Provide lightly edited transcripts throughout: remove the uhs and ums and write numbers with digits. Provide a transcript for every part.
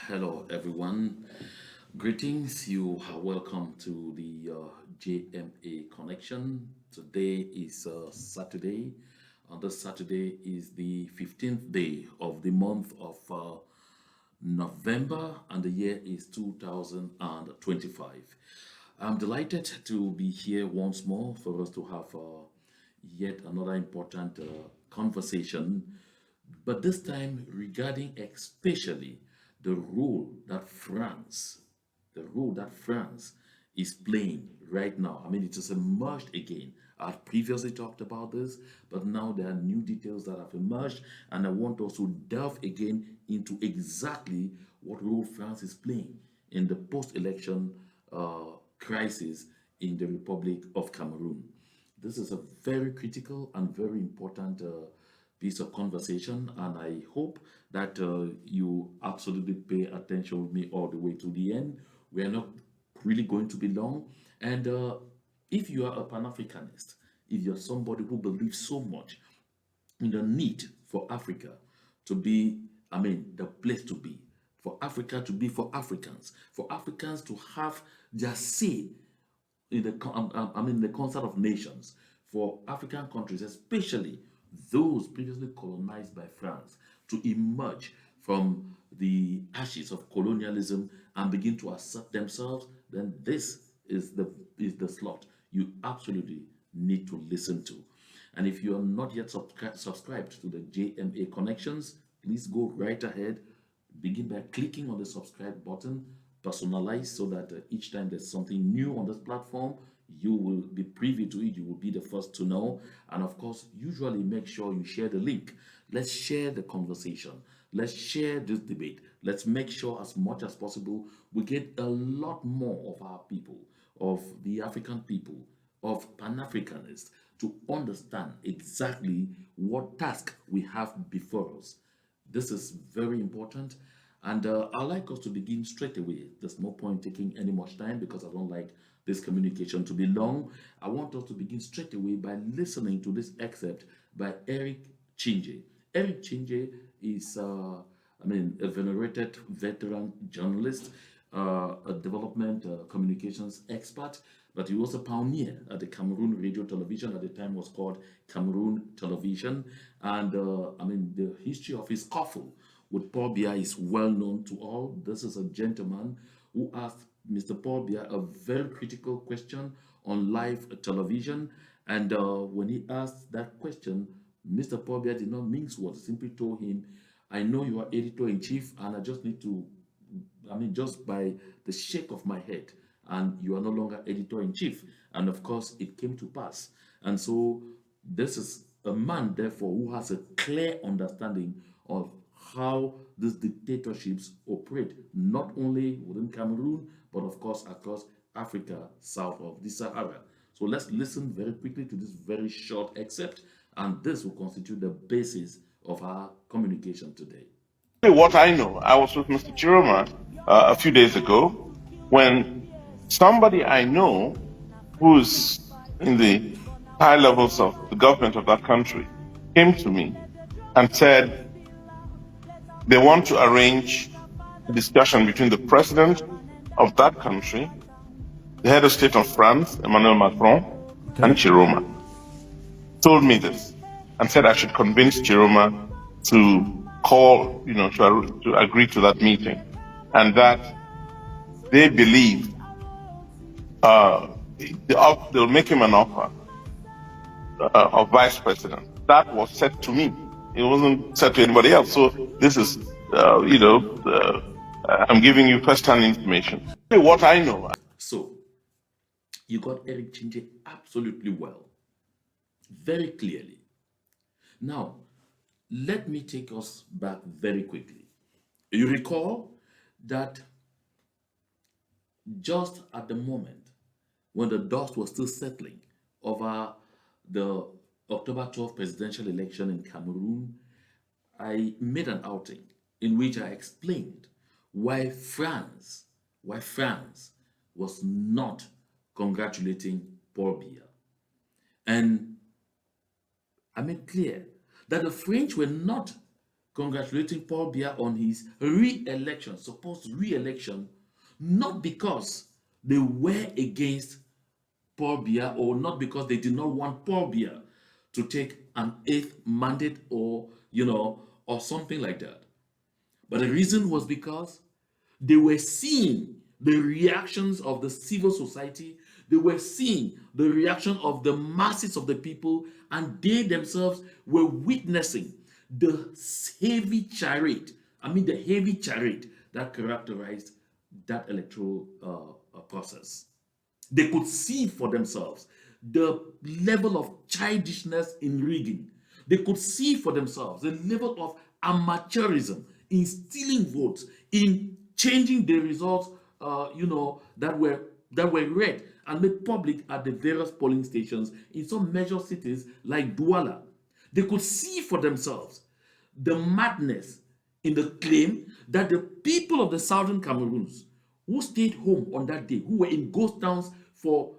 Hello, everyone. Greetings. You are welcome to the JMA Connection. Today is Saturday. This Saturday is the 15th day of the month of November, and the year is 2025. I'm delighted to be here once more for us to have yet another important conversation, but this time regarding especially the role that France is playing right now. I mean, it has emerged again. I've previously talked about this, but now there are new details that have emerged, and I want us to delve again into exactly what role France is playing in the post-election crisis in the Republic of Cameroon. This is a very critical and very important piece of conversation, and I hope that you absolutely pay attention with me all the way to the end. We are not really going to be long, and if you are a Pan-Africanist, if you're somebody who believes so much in the need for Africa to be, I mean, the place to be, for Africa to be for Africans, for Africans to have their say in the concert of nations, for African countries, especially those previously colonized by France, to emerge from the ashes of colonialism and begin to assert themselves, then this is the slot you absolutely need to listen to. And if you are not yet subscribed to the JMA Connections, please go right ahead. Begin by clicking on the subscribe button, personalize so that each time there's something new on this platform, you will be privy to it. You will be the first to know. And of course, usually make sure you share the link. Let's share the conversation. Let's share this debate. Let's make sure as much as possible we get a lot more of our people, of the African people, of Pan-Africanists to understand exactly what task we have before us. This is very important, and I'd like us to begin straight away. There's no point taking any much time because I don't like this communication to be long. I want us to begin straight away by listening to this excerpt by Eric Ching. Eric Ching is, a venerated veteran journalist, a development communications expert, but he was a pioneer at the Cameroon radio television. At the time was called Cameroon Television. And the history of his scuffle with Paul Biya is well known to all. This is a gentleman who asked Mr. Paul Biya a very critical question on live television. And when he asked that question, Mr. Paul Biya did not mince words. He simply told him, I know you are editor-in-chief, and I just need to, just by the shake of my head, and you are no longer editor-in-chief. And of course, it came to pass. And so this is a man, therefore, who has a clear understanding of how these dictatorships operate, not only within Cameroon, but of course across Africa, south of the Sahara. So let's listen very quickly to this very short excerpt, and this will constitute the basis of our communication today. What I know, I was with Mr. Tchiroma a few days ago when somebody I know who's in the high levels of the government of that country came to me and said they want to arrange a discussion between the president of that country, the head of state of France, Emmanuel Macron, and Tchiroma. Told me this and said I should convince Tchiroma to call, to agree to that meeting, and that they believe they'll make him an offer of vice president. That was said to me. It wasn't said to anybody else. So this is, I'm giving you first-hand information. What I know. So you got Eric Ching absolutely well, very clearly. Now, let me take us back very quickly. You recall that just at the moment when the dust was still settling over the October 12th presidential election in Cameroon, I made an outing in which I explained why France was not congratulating Paul Biya. And I made clear that the French were not congratulating Paul Biya on his re-election, supposed re-election, not because they were against Paul Biya or not because they did not want Paul Biya to take an eighth mandate or something like that. But the reason was because they were seeing the reactions of the civil society, they were seeing the reaction of the masses of the people, and they themselves were witnessing the the heavy charade that characterized that electoral process. They could see for themselves the level of childishness in rigging. They could see for themselves the level of amateurism in stealing votes, in changing the results, that were read and made public at the various polling stations in some major cities like Douala. They could see for themselves the madness in the claim that the people of the southern Cameroons who stayed home on that day, who were in ghost towns for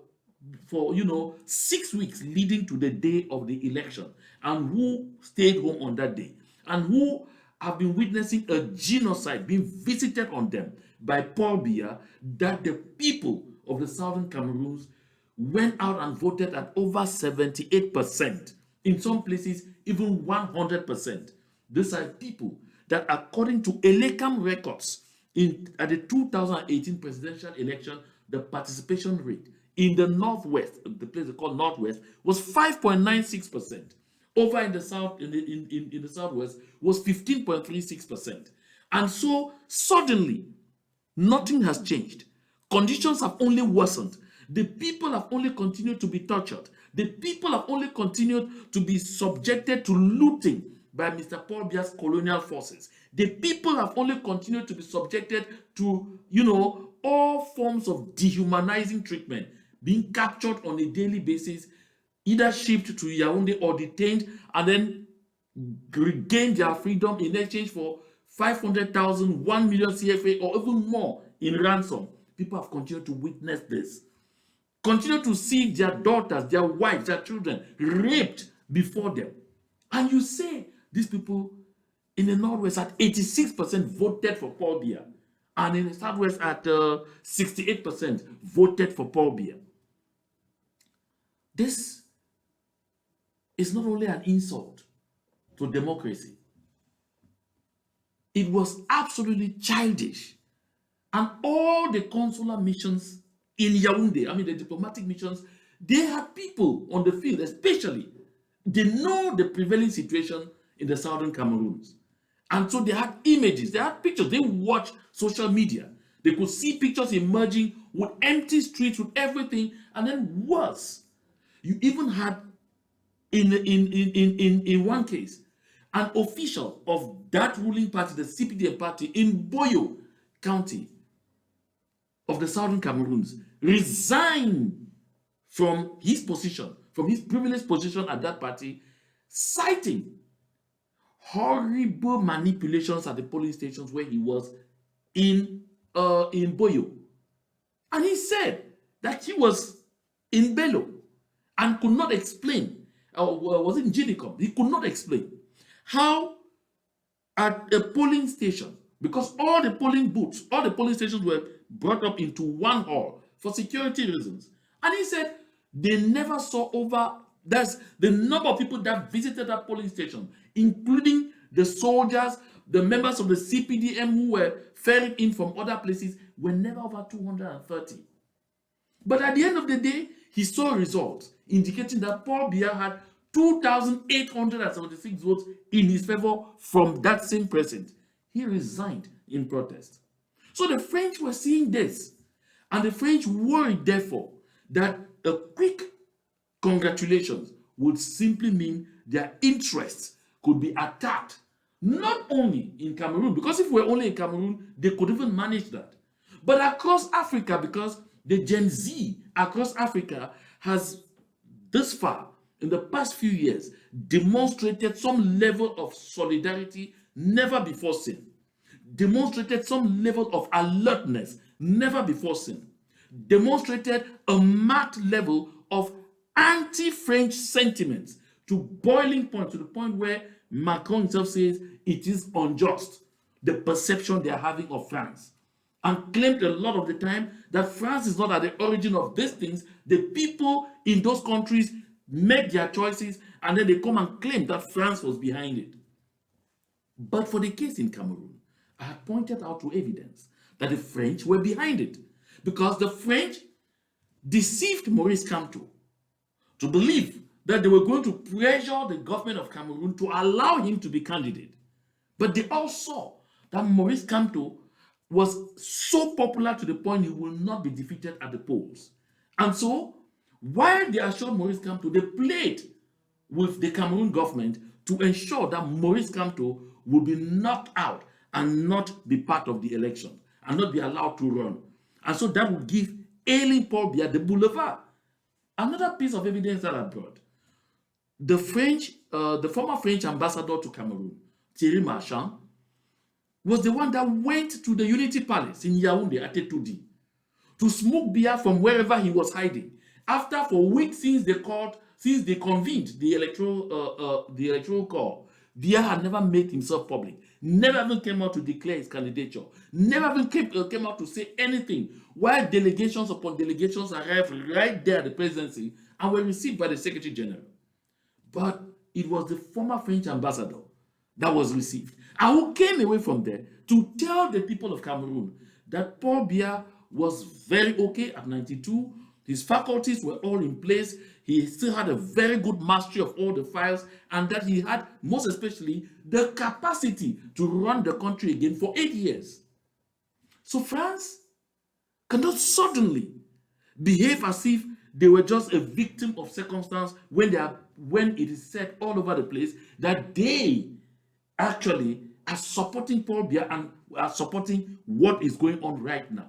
6 weeks leading to the day of the election, and who stayed home on that day, and who have been witnessing a genocide being visited on them by Paul Biya, that the people of the southern Cameroons went out and voted at over 78%, in some places even 100%. These are people that, according to Elecam records, at the 2018 presidential election, the participation rate in the northwest, the place they call northwest, was 5.96%. Over in the south, in the southwest, was 15.36%. And so suddenly, nothing has changed. Conditions have only worsened. The people have only continued to be tortured. The people have only continued to be subjected to looting by Mr. Paul Biya's colonial forces. The people have only continued to be subjected to, all forms of dehumanizing treatment, being captured on a daily basis, either shipped to Yaoundé or detained, and then regain their freedom in exchange for 500,000, 1 million CFA, or even more in ransom. People have continued to witness this. Continue to see their daughters, their wives, their children raped before them. And you say these people in the Northwest at 86% voted for Paul Biya, and in the Southwest at 68% voted for Paul Biya. This is not only an insult to democracy, it was absolutely childish. And all the consular missions in Yaoundé, the diplomatic missions, they had people on the field, especially. They know the prevailing situation in the southern Cameroons. And so they had images, they had pictures, they watched social media. They could see pictures emerging with empty streets, with everything. And then worse, you even had, in one case, an official of that ruling party, the CPDM party, in Boyo County of the southern Cameroons, resigned from his position, from his privileged position at that party, citing horrible manipulations at the polling stations where he was in Boyo. And he said that he was in Bello and could not explain, or was it in Ginicom? He could not explain how at a polling station, because all the polling booths, all the polling stations were brought up into one hall for security reasons. And he said they never saw that's the number of people that visited that polling station, including the soldiers, the members of the CPDM who were ferried in from other places, were never over 230. But at the end of the day, he saw results indicating that Paul Biya had 2,876 votes in his favor from that same president. He resigned in protest. So the French were seeing this, and the French worried, therefore, that a quick congratulations would simply mean their interests could be attacked, not only in Cameroon, because if we're only in Cameroon, they could even manage that, but across Africa, because the Gen Z across Africa has this far, in the past few years, demonstrated some level of solidarity never before seen, demonstrated some level of alertness never before seen, demonstrated a marked level of anti-French sentiments to boiling point, to the point where Macron himself says it is unjust, the perception they are having of France, and claimed a lot of the time that France is not at the origin of these things. The people in those countries make their choices, and then they come and claim that France was behind it. But for the case in Cameroon, I had pointed out to evidence that the French were behind it, because the French deceived Maurice Kamto to believe that they were going to pressure the government of Cameroon to allow him to be candidate. But they all saw that Maurice Kamto was so popular to the point he will not be defeated at the polls. And so, while they assured Maurice Kamto, they played with the Cameroon government to ensure that Maurice Kamto will be knocked out and not be part of the election and not be allowed to run. And so that would give ailing Paul Biya the boulevard. Another piece of evidence that I brought, the former French ambassador to Cameroon, Thierry Marchand, was the one that went to the Unity Palace in Yaoundé at Etodi to smoke Biya from wherever he was hiding. After, for weeks since they convened the electoral call, Biya had never made himself public, never even came out to declare his candidature, never even came out to say anything, while delegations upon delegations arrived right there at the presidency and were received by the Secretary General. But it was the former French ambassador that was received, and who came away from there to tell the people of Cameroon that Paul Biya was very okay at 92, his faculties were all in place, he still had a very good mastery of all the files, and that he had, most especially, the capacity to run the country again for 8 years. So France cannot suddenly behave as if they were just a victim of circumstance when it is said all over the place that they actually are supporting Paul Biya and are supporting what is going on right now.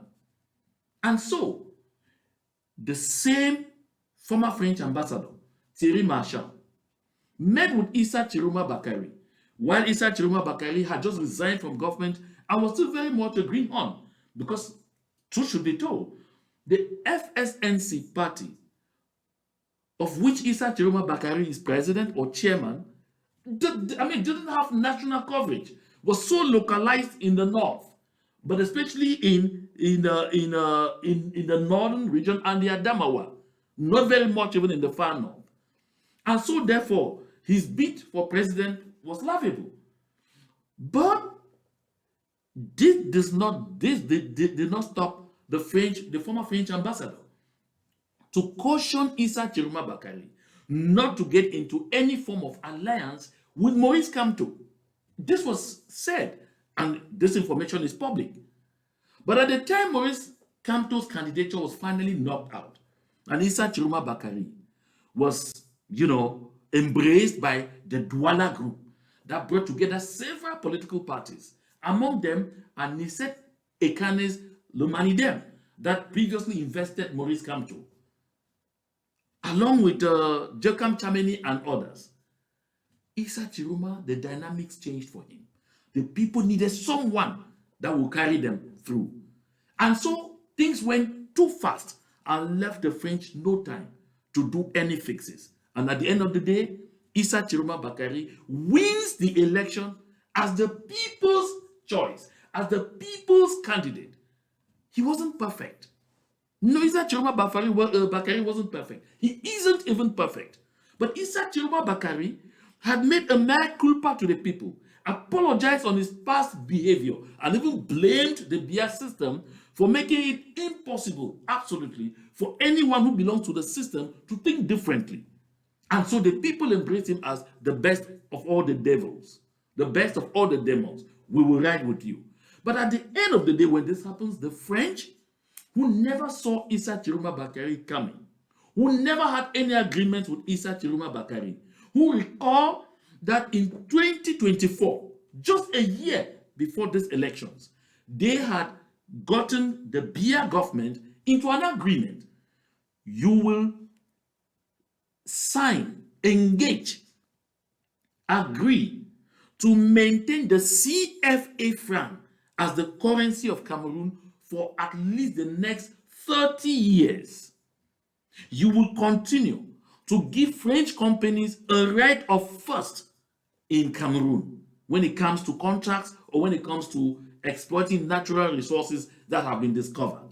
And so, the same former French ambassador, Thierry Marchand, met with Issa Tchiroma Bakary, while Issa Tchiroma Bakary had just resigned from government and was still very much agreeing on, because truth should be told, the FSNC party, of which Issa Tchiroma Bakary is president or chairman, didn't have national coverage, was so localized in the north, but especially in the northern region and the Adamawa, not very much even in the far north. And so therefore, his bid for president was laughable. But this did not stop the former French ambassador to caution Issa Tchiroma Bakary not to get into any form of alliance with Maurice Kamto. This was said, and this information is public. But at the time Maurice Kamto's candidature was finally knocked out, and Issa Tchiroma Bakary was, embraced by the Douala group that brought together several political parties. Among them, Anicet Ekane's Le Manidem, that previously invested Maurice Kamto, along with Jokam Chameni and others. Issa Tchiroma, the dynamics changed for him. The people needed someone that will carry them through. And so things went too fast and left the French no time to do any fixes. And at the end of the day, Issa Tchiroma Bakary wins the election as the people's choice, as the people's candidate. He wasn't perfect. No, Issa Tchiroma Bakary wasn't perfect. He isn't even perfect. But Issa Tchiroma Bakary had made a mea culpa to the people, apologized on his past behavior, and even blamed the Biya system for making it impossible, absolutely, for anyone who belongs to the system to think differently. And so the people embraced him as the best of all the devils, the best of all the demons. We will ride with you. But at the end of the day, when this happens, the French, who never saw Issa Tchiroma Bakary coming, who never had any agreement with Issa Tchiroma Bakary, who recall that in 2024, just a year before these elections, they had gotten the Biya government into an agreement. You will sign, engage, agree to maintain the CFA franc as the currency of Cameroon for at least the next 30 years. You will continue to give French companies a right of first in Cameroon when it comes to contracts or when it comes to exploiting natural resources that have been discovered.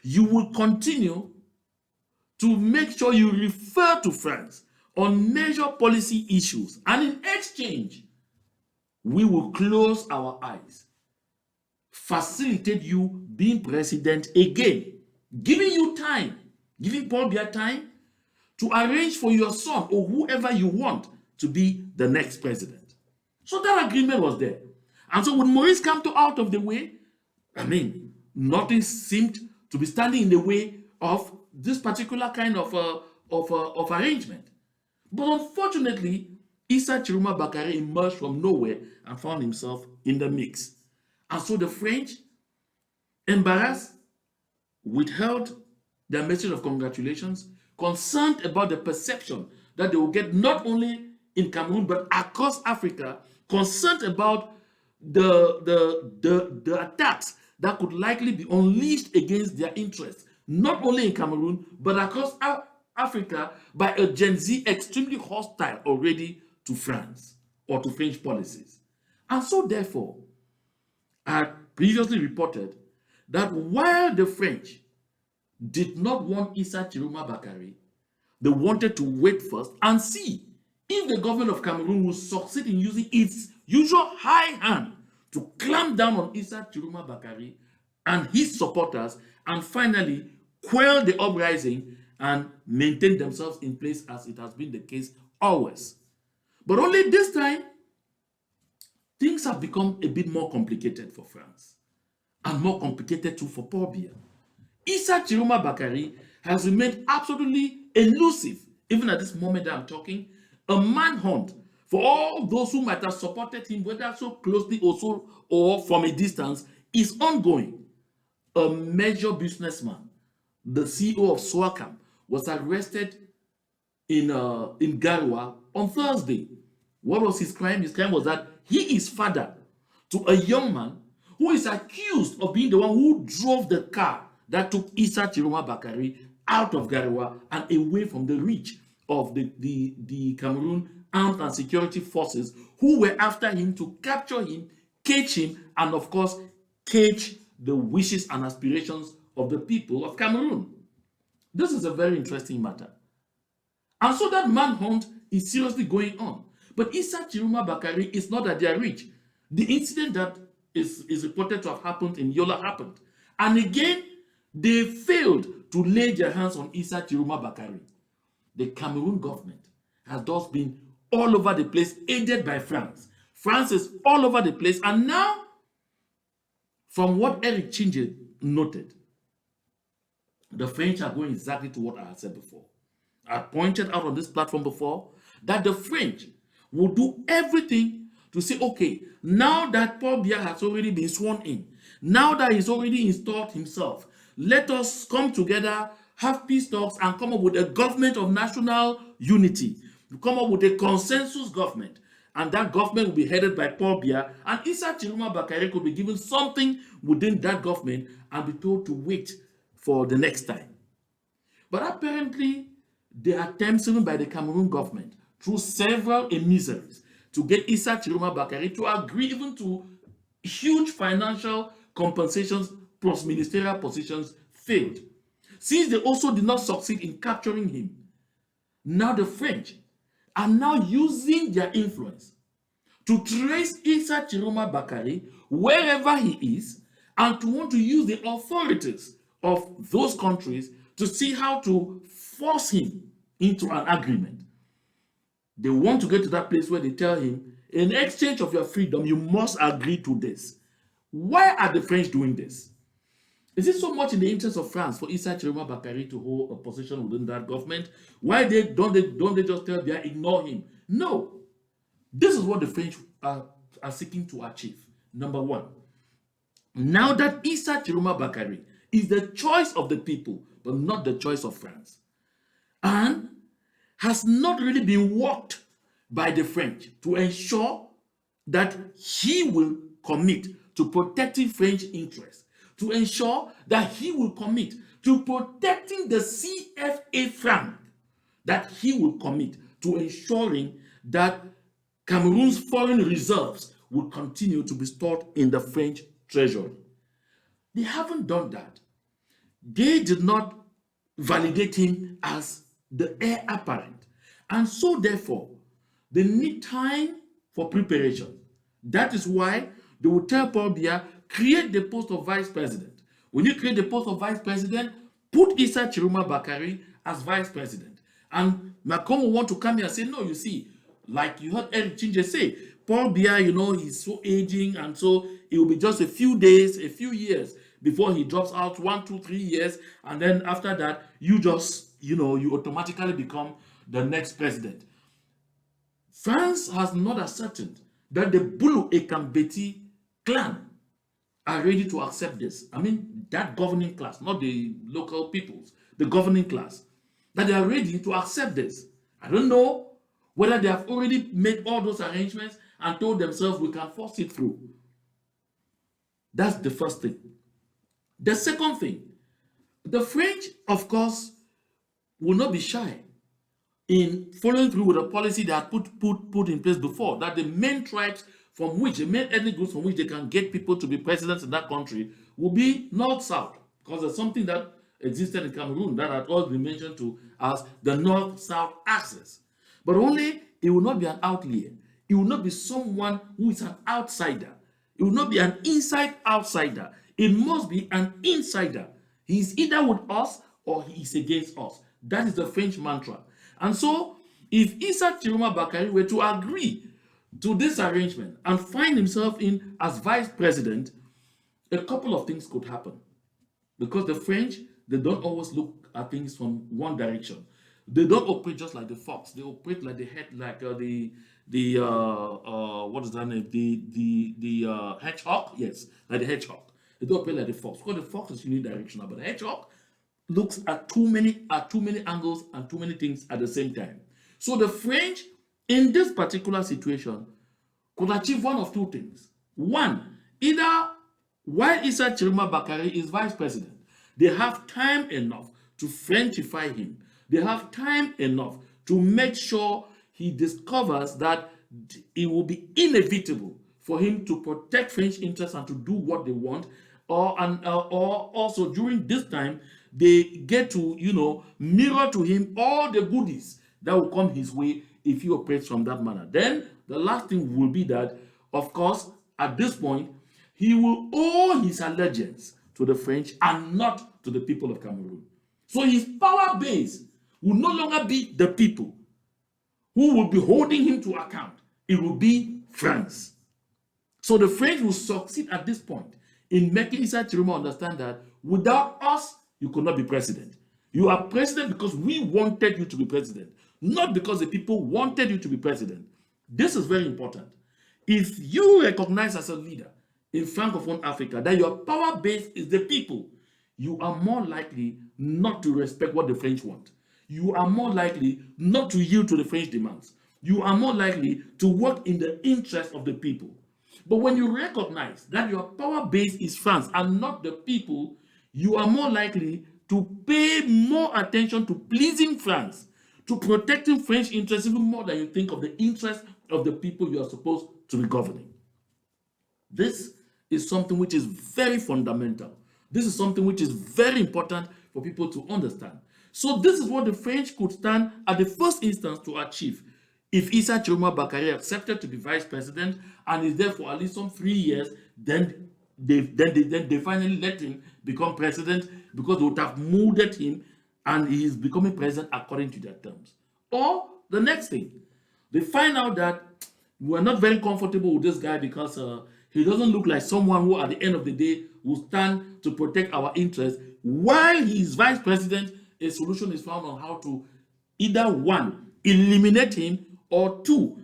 You will continue to make sure you refer to France on major policy issues, and in exchange, we will close our eyes, facilitate you being president again, giving you time, giving Paul Biya time to arrange for your son or whoever you want to be the next president. So that agreement was there. And so when Maurice came out of the way, nothing seemed to be standing in the way of this particular kind of arrangement. But unfortunately, Issa Tchiroma Bakare emerged from nowhere and found himself in the mix. And so the French, embarrassed, withheld their message of congratulations, concerned about the perception that they will get not only in Cameroon but across Africa, concerned about the attacks that could likely be unleashed against their interests, not only in Cameroon but across Africa by a Gen Z extremely hostile already to France or to French policies. And so therefore, I had previously reported that while the French did not want Issa Tchiroma Bakare, they wanted to wait first and see if the government of Cameroon would succeed in using its usual high hand to clamp down on Issa Tchiroma Bakare and his supporters and finally quell the uprising and maintain themselves in place as it has been the case always. But only this time, things have become a bit more complicated for France and more complicated too for Paul Biya. Issa Tchiroma Bakare has remained absolutely elusive, even at this moment that I'm talking. A manhunt for all those who might have supported him, whether so closely or from a distance, is ongoing. A major businessman, the CEO of Swakam, was arrested in Garoua on Thursday. What was his crime? His crime was that he is father to a young man who is accused of being the one who drove the car that took Issa Tchiroma Bakare out of Garoua and away from the reach of the Cameroon armed and security forces, who were after him to capture him, cage him, and of course, cage the wishes and aspirations of the people of Cameroon. This is a very interesting matter. And so that manhunt is seriously going on. But Issa Tchiroma Bakare is not at their reach. The incident that is reported to have happened in Yola happened. And again, they failed to lay their hands on Issa Tchiroma Bakare. The Cameroon government has thus been all over the place, aided by France. France is all over the place. And now, from what Eric Ching noted, the French are going exactly to what I had said before. I pointed out on this platform before that the French will do everything to say, okay, now that Paul Biya has already been sworn in, now that he's already installed himself, let us come together, have peace talks, and come up with a government of national unity. Come up with a consensus government. And that government will be headed by Paul Biya, and Issa Tchiroma Bakare could be given something within that government and be told to wait for the next time. But apparently, the attempts even by the Cameroon government through several emissaries to get Issa Tchiroma Bakare to agree even to huge financial compensations plus ministerial positions failed. Since they also did not succeed in capturing him, now the French are now using their influence to trace Issa Tchiroma Bakare wherever he is and to want to use the authorities of those countries to see how to force him into an agreement. They want to get to that place where they tell him, in exchange of your freedom, you must agree to this. Why are the French doing this? Is it so much in the interest of France for Issa Tchiroma Bakare to hold a position within that government? Why don't they just tell Biya, ignore him? No. This is what the French are seeking to achieve. Number one, now that Issa Tchiroma Bakari is the choice of the people, but not the choice of France, and has not really been worked by the French to ensure that he will commit to protecting French interests, to ensure that he will commit to protecting the CFA franc, that he will commit to ensuring that Cameroon's foreign reserves will continue to be stored in the French treasury. They haven't done that. They did not validate him as the heir apparent. And so, therefore, they need time for preparation. That is why they will tell Paul Biya, create the post of vice president. When you create the post of vice president, put Issa Tchiroma Bakari as vice president. And Macron will want to come here and say, no, you see, like you heard Eric Ching say, Paul Biya, he's so aging, and so it will be just a few days, a few years before he drops out, 1, 2, 3 years, and then after that, you just, you automatically become the next president. France has not ascertained that the Bulu Ekambeti clan are ready to accept this. I mean, that governing class, not the local peoples, the governing class, that they are ready to accept this. I don't know whether they have already made all those arrangements and told themselves we can force it through. That's the first thing. The second thing, the French, of course, will not be shy in following through with a policy they had put in place before, that the main tribes from which, the main ethnic groups from which they can get people to be presidents in that country will be north-south, because there's something that existed in Cameroon that had always been mentioned to as the north-south axis. But only it will not be an outlier. It will not be someone who is an outsider. It will not be an inside outsider. It must be an insider. He is either with us or he is against us. That is the French mantra. And so, if Issa Tchiroma Bakari were to agree to this arrangement and find himself in as vice president, a couple of things could happen. Because the French, they don't always look at things from one direction. They don't operate just like the fox. They operate like the head, like what is that name? The hedgehog. Yes, like the hedgehog. They don't operate like the fox, because the fox is unidirectional, but the hedgehog looks at too many angles and too many things at the same time. So the French, in this particular situation, could achieve one of two things. One, either while Issa Tchiroma Bakari is vice president, they have time enough to Frenchify him. They have time enough to make sure he discovers that it will be inevitable for him to protect French interests and to do what they want, or also during this time they get to mirror to him all the goodies that will come his way if he operates from that manner. Then the last thing will be that, of course, at this point he will owe his allegiance to the French and not to the people of Cameroon. So his power base will no longer be the people who will be holding him to account. It will be France. So the French will succeed at this point in making Issa Tchiroma understand that without us, you could not be president. You are president because we wanted you to be president, not because the people wanted you to be president. This is very important. If you recognize as a leader in Francophone Africa that your power base is the people, you are more likely not to respect what the French want. You are more likely not to yield to the French demands. You are more likely to work in the interest of the people. But when you recognize that your power base is France and not the people, you are more likely to pay more attention to pleasing France, to protecting French interests even more than you think of the interests of the people you are supposed to be governing. This is something which is very fundamental. This is something which is very important for people to understand. So this is what the French could stand at the first instance to achieve if Issa Tchiroma Bakari accepted to be vice president and is there for at least some 3 years. Then they finally let him become president, because they would have molded him and he is becoming president according to their terms. Or the next thing, they find out that we're not very comfortable with this guy because he doesn't look like someone who at the end of the day will stand to protect our interests. While he is vice president, a solution is found on how to either, one, eliminate him, or two,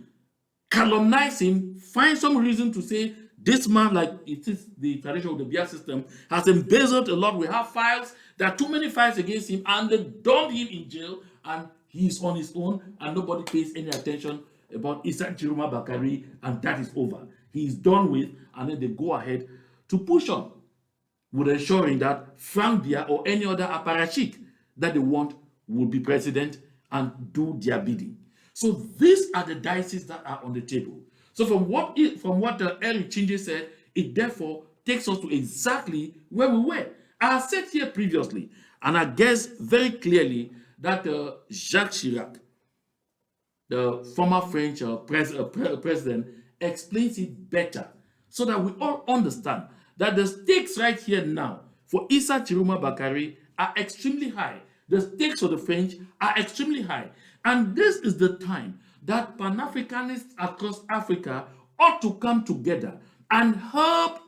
calumnize him, find some reason to say this man, like it is the tradition of the BR system, has embezzled a lot. We have files. There are too many files against him, and they dumped him in jail, and he's on his own, and nobody pays any attention about Issa Tchiroma Bakari, and that is over. He's done with, and then they go ahead to push on with ensuring that Frank Biya or any other apparatchik that they want will be president and do their bidding. So these are the dices that are on the table. So from what Eric Ching said, it therefore takes us to exactly where we were. I said here previously, and I guess very clearly that Jacques Chirac, the former French president, explains it better so that we all understand that the stakes right here now for Issa Tchiroma Bakari are extremely high. The stakes for the French are extremely high. And this is the time that Pan-Africanists across Africa ought to come together and help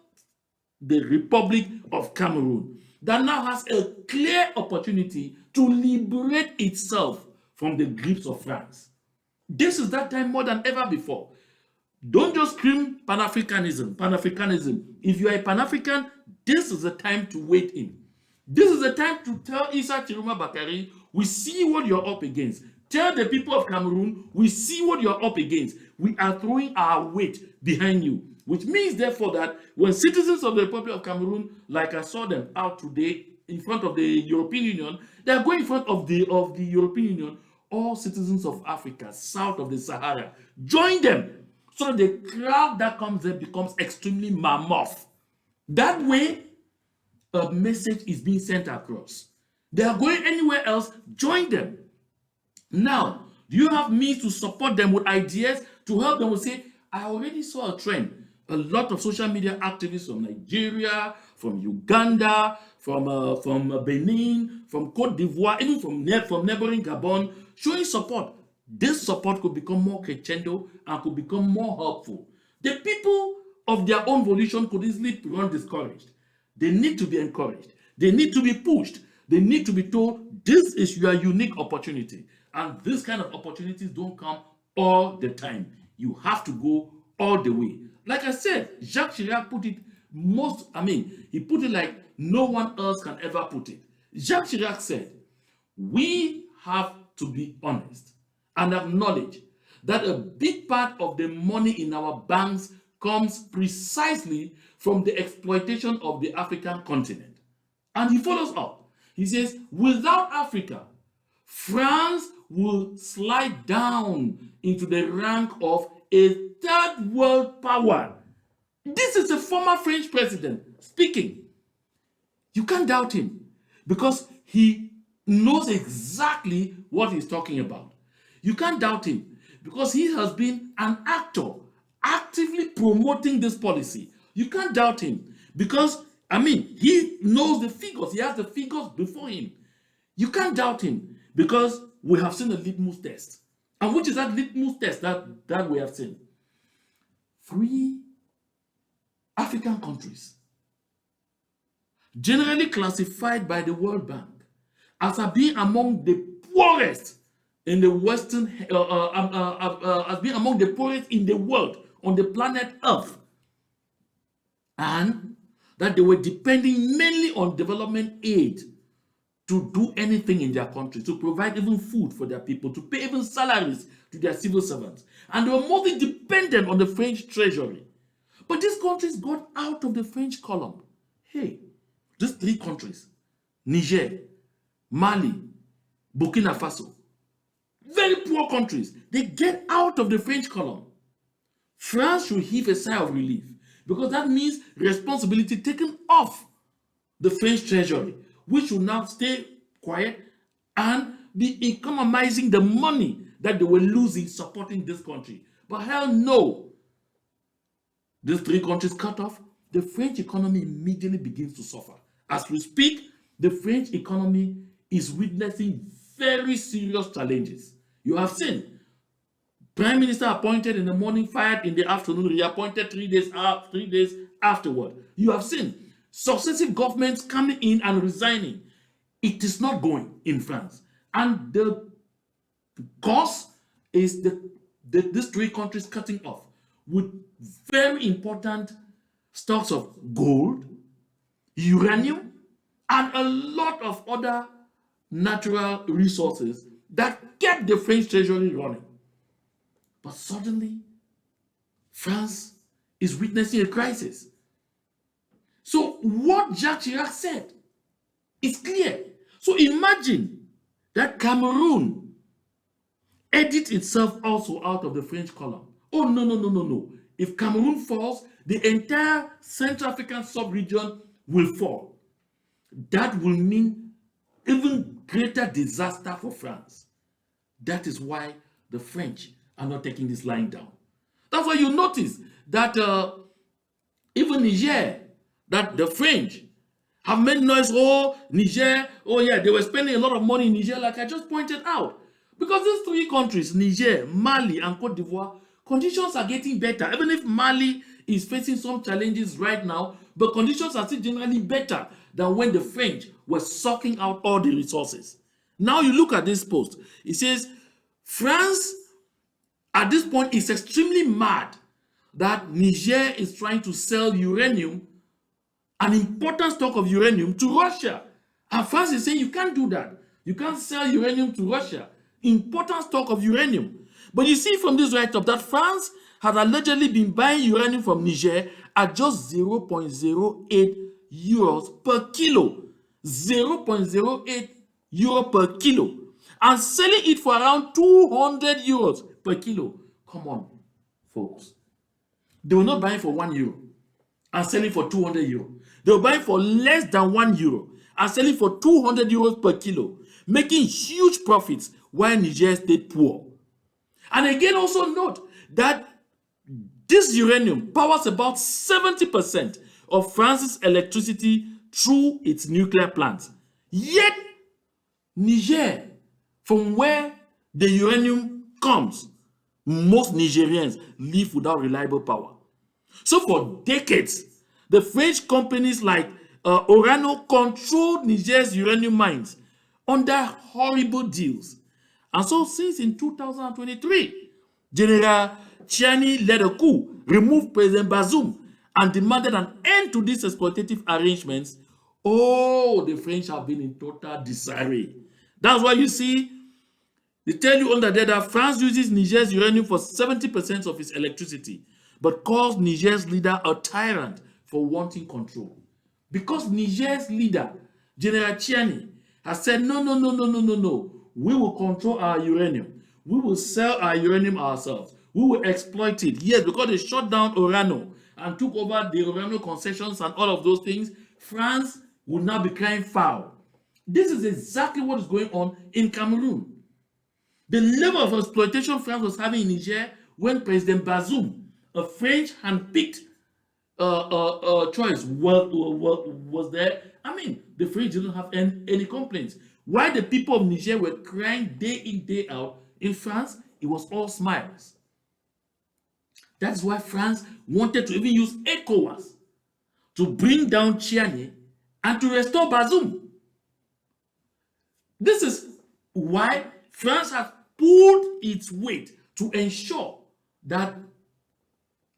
the Republic of Cameroon, that now has a clear opportunity to liberate itself from the grips of France. This is that time more than ever before. Don't just scream Pan-Africanism, Pan-Africanism. If you are a Pan-African, this is the time to wade in. This is the time to tell Issa Tchiroma Bakari, we see what you're up against. Tell the people of Cameroon, we see what you're up against. We are throwing our weight behind you. Which means, therefore, that when citizens of the Republic of Cameroon, like I saw them out today in front of the European Union, they are going in front of the European Union. All citizens of Africa, south of the Sahara, join them. So the crowd that comes there becomes extremely mammoth. That way, a message is being sent across. They are going anywhere else, join them. Now, do you have means to support them with ideas to help them? Will say, I already saw a trend. A lot of social media activists from Nigeria, from Uganda, from Benin, from Cote d'Ivoire, even from neighboring Gabon, showing support. This support could become more crescendo and could become more helpful. The people of their own volition could easily run discouraged. They need to be encouraged. They need to be pushed. They need to be told, this is your unique opportunity. And this kind of opportunities don't come all the time. You have to go all the way. Like I said, Jacques Chirac put it he put it like no one else can ever put it. Jacques Chirac said, we have to be honest and acknowledge that a big part of the money in our banks comes precisely from the exploitation of the African continent. And he follows up. He says, without Africa, France will slide down into the rank of a third world power. This is a former French president speaking. You can't doubt him because he knows exactly what he's talking about. You can't doubt him because he has been an actor actively promoting this policy. You can't doubt him because, he knows the figures. He has the figures before him. You can't doubt him because we have seen a litmus test. And which is that litmus test that we have seen? 3 African countries, generally classified by the World Bank as being among the poorest in the Western, as being among the poorest in the world, on the planet Earth, and that they were depending mainly on development aid to do anything in their country, to provide even food for their people, to pay even salaries to their civil servants. And they were mostly dependent on the French treasury. But these countries got out of the French column. Hey, these 3 countries, Niger, Mali, Burkina Faso, very poor countries, they get out of the French column. France should heave a sigh of relief because that means responsibility taken off the French treasury, which will now stay quiet and be economizing the money that they were losing supporting this country. But hell no. These 3 countries cut off, the French economy immediately begins to suffer. As we speak, the French economy is witnessing very serious challenges. You have seen Prime Minister appointed in the morning, fired in the afternoon, reappointed 3 days afterward. You have seen successive governments coming in and resigning. It is not going in France. And the cause is these three countries cutting off with very important stocks of gold, uranium, and a lot of other natural resources that kept the French treasury running. But suddenly, France is witnessing a crisis. So what Jacques Chirac said is clear. So imagine that Cameroon edits itself also out of the French column. Oh, no, no, no, no, no. If Cameroon falls, the entire Central African sub-region will fall. That will mean even greater disaster for France. That is why the French are not taking this line down. That's why you notice that even Niger, that the French have made noise. Oh, Niger, oh yeah, they were spending a lot of money in Niger, like I just pointed out. Because these three countries, Niger, Mali, and Cote d'Ivoire, conditions are getting better. Even if Mali is facing some challenges right now, but conditions are still generally better than when the French were sucking out all the resources. Now you look at this post. It says, France at this point is extremely mad that Niger is trying to sell uranium, an important stock of uranium, to Russia. And France is saying you can't do that. You can't sell uranium to Russia. Important stock of uranium. But you see from this write-up that France had allegedly been buying uranium from Niger at just 0.08 euros per kilo. 0.08 euro per kilo. And selling it for around 200 euros per kilo. Come on, folks. They were not buying for 1 euro and selling for 200 euro. They were buying for less than 1 euro and selling for 200 euros per kilo, making huge profits while Niger stayed poor. And again, also note that this uranium powers about 70% of France's electricity through its nuclear plants. Yet, Niger, from where the uranium comes, most Nigerians live without reliable power. So for decades, the French companies like Orano controlled Niger's uranium mines under horrible deals. And so since in 2023, General Chiani led a coup, removed President Bazoum, and demanded an end to these exploitative arrangements. Oh, the French have been in total disarray. That's why you see, they tell you under there that France uses Niger's uranium for 70% of its electricity, but calls Niger's leader a tyrant for wanting control. Because Niger's leader, General Chiani, has said, no, no, no, no, no, no, no. We will control our uranium. We will sell our uranium ourselves. We will exploit it. Yes, because they shut down Orano and took over the Orano concessions and all of those things, France will now be crying foul. This is exactly what is going on in Cameroon. The level of exploitation France was having in Niger when President Bazoum, a French hand-picked choice, was there. I mean, the French didn't have any complaints. While the people of Niger were crying day in, day out, in France, it was all smiles. That's why France wanted to even use ECOWAS to bring down Chiani and to restore Bazoum. This is why France has pulled its weight to ensure that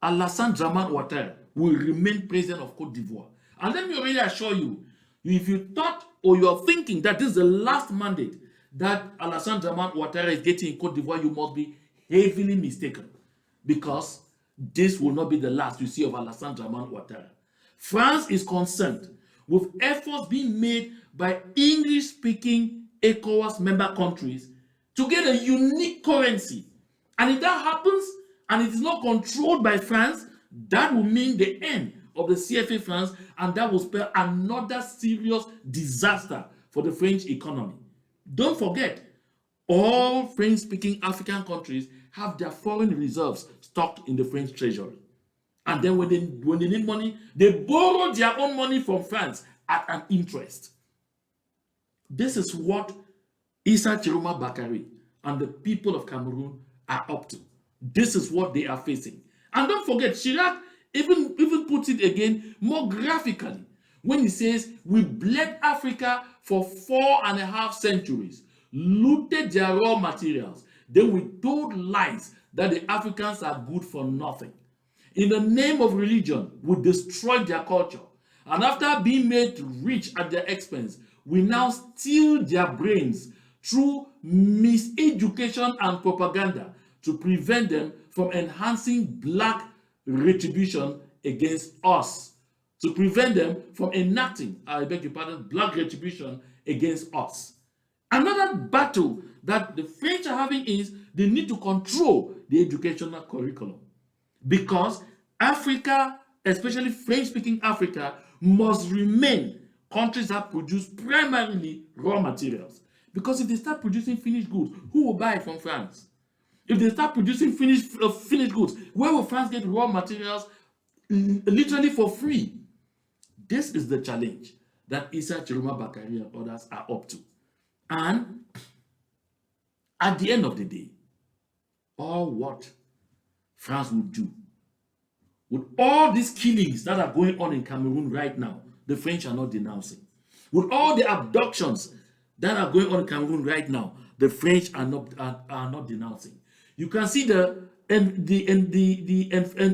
Alassane Dramane Ouattara will remain president of Cote d'Ivoire. And let me already assure you, if you thought or you are thinking that this is the last mandate that Alassane Dramane Ouattara is getting in Cote d'Ivoire, you must be heavily mistaken, because this will not be the last you see of Alassane Dramane Ouattara. France is concerned with efforts being made by English-speaking ECOWAS member countries to get a unique currency. And if that happens, and it is not controlled by France, that will mean the end of the CFA France, and that will spell another serious disaster for the French economy. Don't forget, all French-speaking African countries have their foreign reserves stocked in the French treasury. And then when they need money, they borrow their own money from France at an interest. This is what Issa Tchiroma Bakary and the people of Cameroon are up to. This is what they are facing. And don't forget, Chirac even puts it again more graphically when he says, we bled Africa for 4.5 centuries, looted their raw materials, then we told lies that the Africans are good for nothing. In the name of religion, we destroyed their culture. And after being made rich at their expense, we now steal their brains through miseducation and propaganda to prevent them from enhancing black retribution against us. To prevent them from enacting, I beg your pardon, black retribution against us. Another battle that the French are having is they need to control the educational curriculum, because Africa, especially French-speaking Africa, must remain countries that produce primarily raw materials. Because if they start producing finished goods, who will buy it from France? If they start producing finished goods, where will France get raw materials literally for free? This is the challenge that Issa Tchiroma Bakari and others are up to. And at the end of the day, all what France would do, with all these killings that are going on in Cameroon right now, the French are not denouncing. With all the abductions that are going on in Cameroon right now, the French are not denouncing. You can see the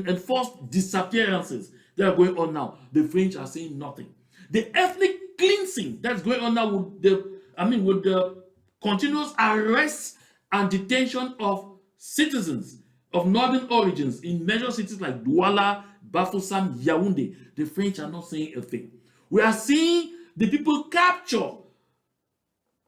enforced disappearances that are going on now. The French are saying nothing. The ethnic cleansing that's going on now with the continuous arrests and detention of citizens of northern origins in major cities like Douala, Bafoussam, Yaoundé, the French are not saying a thing. We are seeing the people capture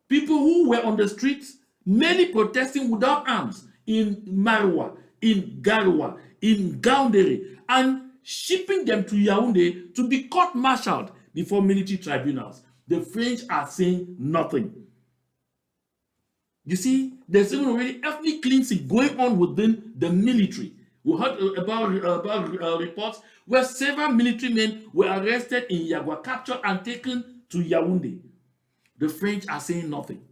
people who were on the streets, many protesting without arms in Maroua, in Garoua, in Gaoundéré, and shipping them to Yaoundé to be court-martialed before military tribunals. The French are saying nothing. You see, there's even already ethnic cleansing going on within the military. We heard about reports where several military men were arrested in Yagua, captured and taken to Yaoundé. The French are saying nothing.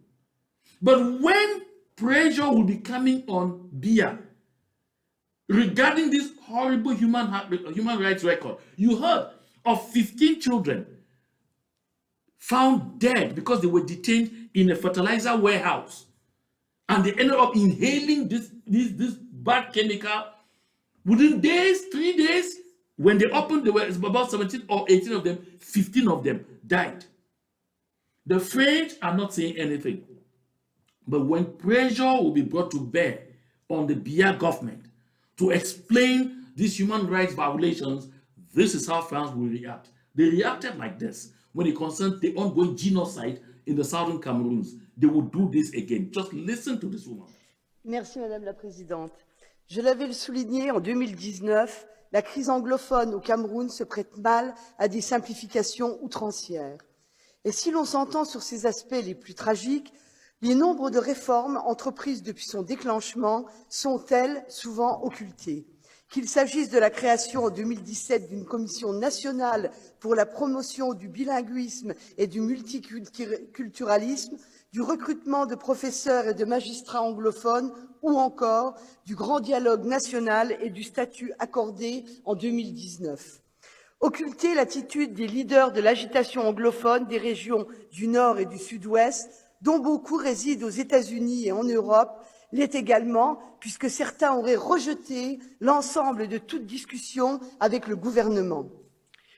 But when pressure will be coming on Biya regarding this horrible human rights record, you heard of 15 children found dead because they were detained in a fertilizer warehouse. And they ended up inhaling this bad chemical. Within days, 3 days, when they opened, there were about 17 or 18 of them, 15 of them died. The French are not saying anything. But when pressure will be brought to bear on the Biya government to explain these human rights violations, this is how France will react. They reacted like this when it concerns the ongoing genocide in the southern Cameroons. They will do this again. Just listen to this woman. Merci Madame la Présidente. Je l'avais souligné en 2019, la crise anglophone au Cameroun se prête mal à des simplifications outrancières. Et si l'on s'entend sur ces aspects les plus tragiques, les nombres de réformes entreprises depuis son déclenchement sont, elles, souvent occultées. Qu'il s'agisse de la création en 2017 d'une commission nationale pour la promotion du bilinguisme et du multiculturalisme, du recrutement de professeurs et de magistrats anglophones ou encore du grand dialogue national et du statut accordé en 2019. Occulter l'attitude des leaders de l'agitation anglophone des régions du Nord et du Sud-Ouest, dont beaucoup résident aux États-Unis et en Europe, l'est également, puisque certains auraient rejeté l'ensemble de toute discussion avec le gouvernement.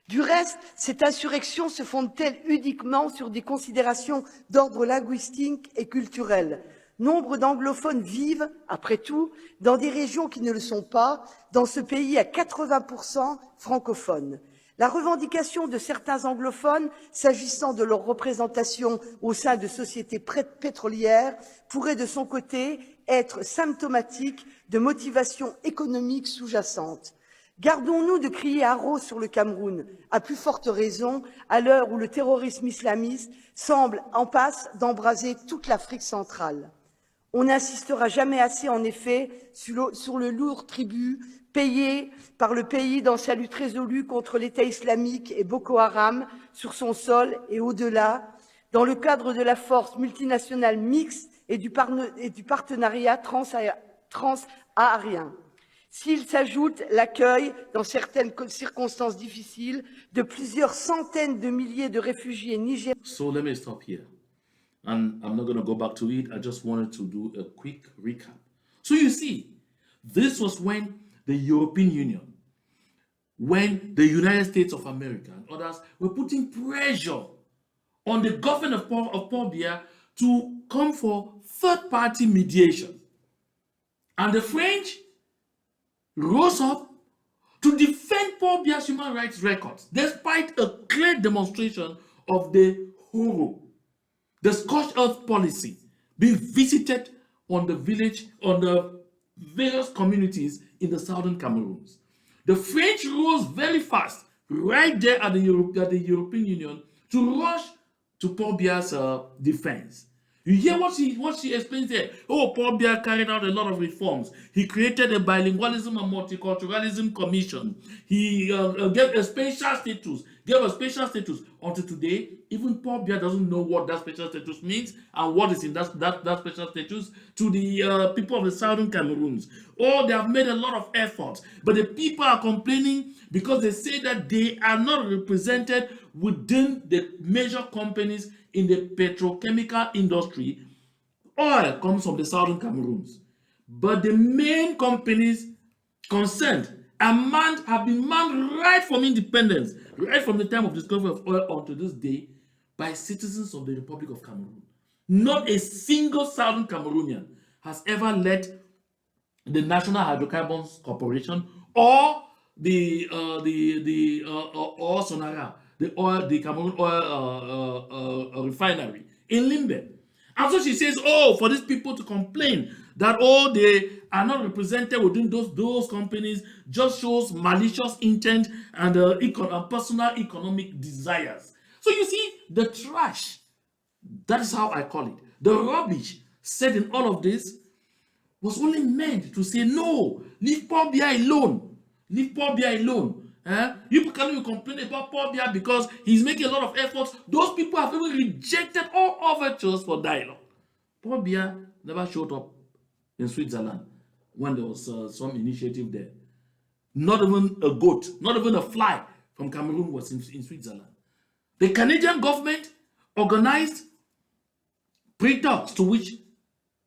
Du reste, cette insurrection se fonde-t-elle uniquement sur des considérations d'ordre linguistique et culturel? Nombre d'anglophones vivent, après tout, dans des régions qui ne le sont pas, dans ce pays à 80% francophone. La revendication de certains anglophones, s'agissant de leur représentation au sein de sociétés pétrolières, pourrait de son côté être symptomatique de motivations économiques sous-jacentes. Gardons-nous de crier haro sur le Cameroun, à plus forte raison à l'heure où le terrorisme islamiste semble en passe d'embraser toute l'Afrique centrale. On n'insistera jamais assez, en effet, sur le lourd tribut payé par le pays dans sa lutte résolue contre l'État islamique et Boko Haram sur son sol et au-delà, dans le cadre de la force multinationale mixte et du partenariat transsaharien. S'il s'ajoute l'accueil, dans certaines circonstances difficiles, de plusieurs centaines de milliers de réfugiés nigériens. So let me stop here. And I'm not going to go back to it. I just wanted to do a quick recap. So you see, This was when the European Union, when the United States of America and others were putting pressure on the government of Paul Biya to come for third-party mediation. And the French rose up to defend Paul Biya's human rights records, despite a clear demonstration of the horror, the scorched earth policy being visited on the various communities in the southern Cameroons. The French rose very fast, right there at the European Union, to rush to Paul Biya's defense. You hear what she explains there. Oh, Paul Biya carried out a lot of reforms. He created a bilingualism and multiculturalism commission. He gave a special status. Until today, even Paul Biya doesn't know what that special status means and what is in that special status to the people of the southern Cameroons. Oh, they have made a lot of efforts, but the people are complaining because they say that they are not represented within the major companies in the petrochemical industry. Oil comes from the southern Cameroons, but the main companies concerned have been manned right from independence, right from the time of discovery of oil unto this day, by citizens of the Republic of Cameroon. Not a single southern Cameroonian has ever led the National Hydrocarbons Corporation or the Sonara, the Cameroon oil refinery in Limbe. And so she says, oh, for these people to complain that they are not represented within those companies just shows malicious intent and personal economic desires. So you see, the trash, that is how I call it, the rubbish said in all of this was only meant to say, no, leave Paul Biya alone. Leave Paul Biya alone. You can't even complain about Paul Biya because he's making a lot of efforts. Those people have even rejected all overtures for dialogue. Paul Biya never showed up in Switzerland when there was some initiative there. Not even a goat, not even a fly from Cameroon was in Switzerland. The Canadian government organized pre-talks to which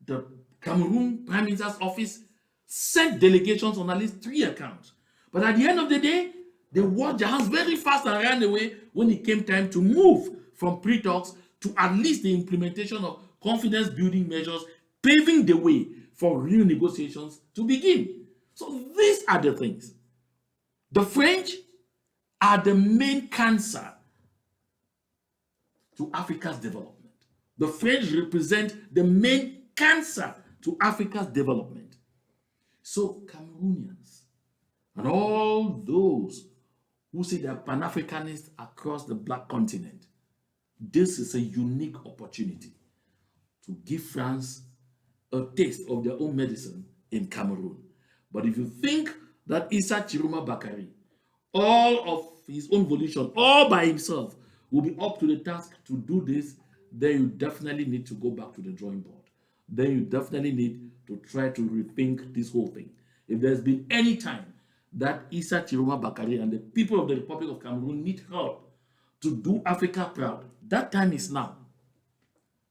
the Cameroon Prime Minister's office sent delegations on at least 3 accounts. But at the end of the day, they washed their hands very fast and ran away when it came time to move from pre-talks to at least the implementation of confidence-building measures, paving the way for real negotiations to begin. So these are the things. The French are the main cancer to Africa's development. The French represent the main cancer to Africa's development. So Cameroonians and all those who say they are Pan-Africanists across the Black continent, this is a unique opportunity to give France a taste of their own medicine in Cameroon. But if you think that Issa Tchiroma Bakari, all of his own volition, all by himself, will be up to the task to do this, then you definitely need to go back to the drawing board. Then you definitely need to try to rethink this whole thing. If there's been any time that Issa Tchiroma Bakari and the people of the Republic of Cameroon need help to do Africa proud, that time is now.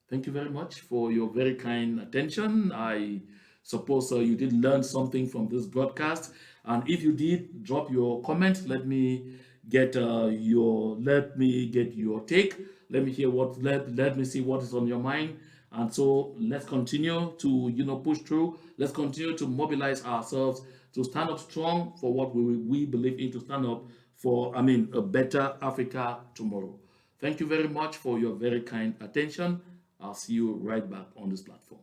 Thank you very much for your very kind attention. I suppose you did learn something from this broadcast. And if you did, drop your comment. Let me get your take. Let me hear let me see what is on your mind. And so let's continue to push through. Let's continue to mobilize ourselves to stand up strong for what we believe in, to stand up for a better Africa tomorrow. Thank you very much for your very kind attention. I'll see you right back on this platform.